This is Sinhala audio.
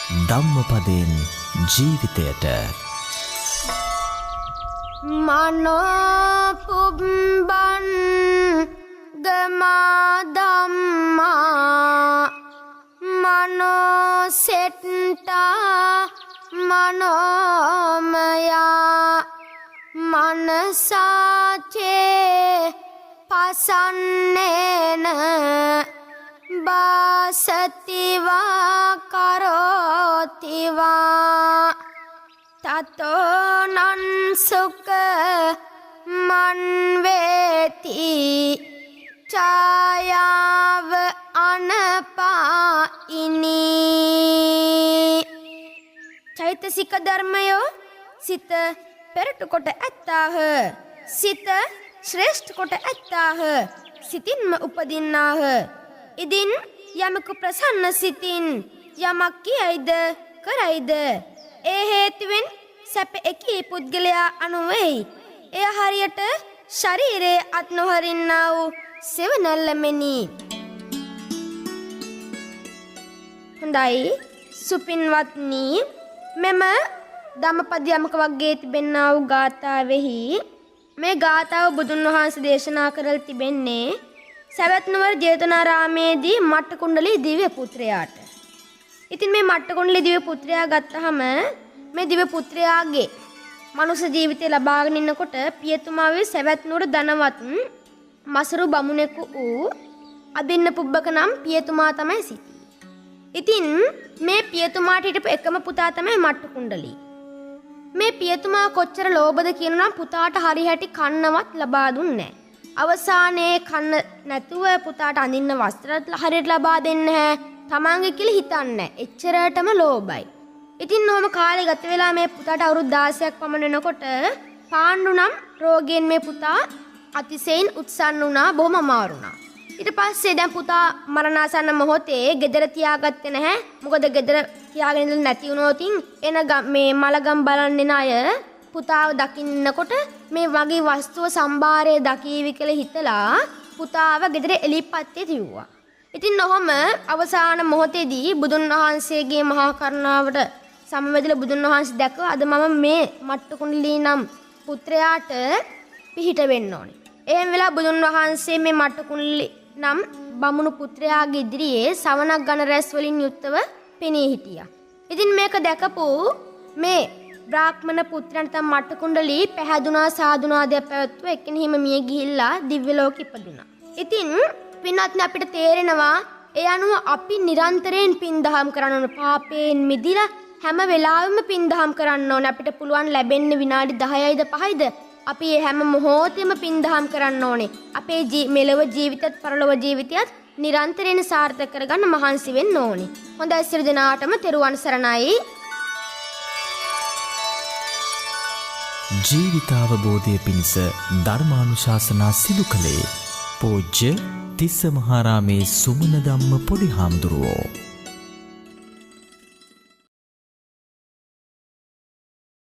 ධම්මපදයෙන් ජීවිතයට මනෝ පුබ්බන් ගමා ධම්මා මනෝ සෙට්ටා මනෝමයා මනසාචේ පසන්නේන බාසතිවා කරෝතිවා තතෝනං සුඛ මන්වේති ඡායාව අනපායිනි. චෛතසික ධර්මයෝ සිත පෙරට කොට ඇත්තාහ. සිත ශ්‍රේෂ්ඨ කොට ඇත්තාහ. සිතින්ම උපදින්නාහ. ඉදින් යමක ප්‍රසන්න සිතින් යමක් කියයිද කරයිද ඒ හේතුවෙන් සැප එකී පුද්ගලයා අනුවෙයි. එය හරියට ශරීරයේ අත් නොහරින්නා වූ සෙවණැල්ලමෙනි. හොඳයි සුපින්වත්නි, මෙම ධම්මපද යමක වර්ගයේ තිබෙනා වූ ගාථාවෙහි මේ ගාථාව බුදුන් වහන්සේ දේශනා කරලා තිබෙන්නේ සවැත් නුවර ජේතවනාරාමේදී මට්ටකුණ්ඩලී දිව්‍ය පුත්‍රයාට. ඉතින් මේ මට්ටකුණ්ඩලී දිව්‍ය පුත්‍රයා ගත්තහම මේ දිව්‍ය පුත්‍රයාගේ මනුෂ්‍ය ජීවිතය ලබාගෙන ඉන්නකොට පියතුමාගේ සවැත් නුවර ධනවත් මසරු බමුණෙකු වූ අදින්න පුබ්බක නම් පියතුමා තමයි සිටියේ. ඉතින් මේ පියතුමාට හිටපු එකම පුතා තමයි මට්ටකුණ්ඩලී. මේ පියතුමා කොච්චර ලෝභද කියනනම් පුතාට හරි හැටි කන්නවත් ලබා දුන්නේ නැහැ. අවසානයේ කන්න නැතුව පුතාට අඳින්න වස්ත්‍රත් හරියට ලබා දෙන්නේ නැහැ. තමන්ගේ කියලා හිතන්නේ. එච්චරටම ලෝභයි. ඉතින් ඔහොම කාලේ ගත වෙලා මේ පුතාට අවුරුදු 16ක් පමණ වෙනකොට පාණ්ඩු නම් රෝගයෙන් මේ පුතා අතිශයින් උත්සන්න වුණා, බොහොම අමාරු වුණා. ඊට පස්සේ දැන් පුතා මරණාසන්න මොහොතේ ගෙදර තියාගත්තේ නැහැ. මොකද ගෙදර තියාගෙන ඉඳලා නැති වුණොත් එන මේ මලගම් බලන්නේ අය පුතාව දකින්නකොට මේ වගේ වස්තුව සම්භාරයේ දකීවි කියලා හිතලා පුතාව ගෙදර එලිපත්තේ තියුවා. ඉතින් ඔහොම අවසාන මොහොතේදී බුදුන් වහන්සේගේ මහා කරුණාවට සමවැදලා බුදුන් වහන්සේ දැක අද මම මේ මට්ටකුණ්ඩලී නම් පුත්‍රයාට පිහිට වෙන්න ඕනේ. එහෙම වෙලා බුදුන් වහන්සේ මේ මට්ටකුණ්ඩලී නම් බමුණු පුත්‍රයාගේ ඉදිරියේ සවනක් ගණ රැස් වලින් යුක්තව පෙනී හිටියා. ඉතින් මේක දැකපු මේ බ්‍රාහ්මණ පුත්‍රයන් තම මට්ටකුණ්ඩලී පැහැදුනා සාදුනාදයක් පැවැත්වුව එක්කෙනෙහිම මිය ගිහිල්ලා දිව්‍ය ලෝකෙ ඉපදුනා. ඉතින් පින්වත්නි අපිට තේරෙනවා ඒ අනුව අපි නිරන්තරයෙන් පින් දහම් කරන්න ඕන. පාපයෙන් මිදිලා හැම වෙලාවෙම පින් දහම් කරන්න ඕන. අපිට පුළුවන් ලැබෙන්නේ විනාඩි 10යිද 5යිද අපි හැම මොහොතෙම පින් දහම් කරන්න ඕනේ. අපේ මෙලොව ජීවිතයත් පරලොව ජීවිතයත් නිරන්තරයෙන් සාර්ථක කරගන්න මහන්සි වෙන්න ඕනේ. හොඳයි සියලු දෙනාටම තෙරුවන් සරණයි. ජීවිතාවබෝධය පිණිස ධර්මානුශාසනා සිදු කළේ පූජ්‍ය තිස්ස මහාරාමේ සුමන ධම්ම පොඩි හාමුදුරුවෝ.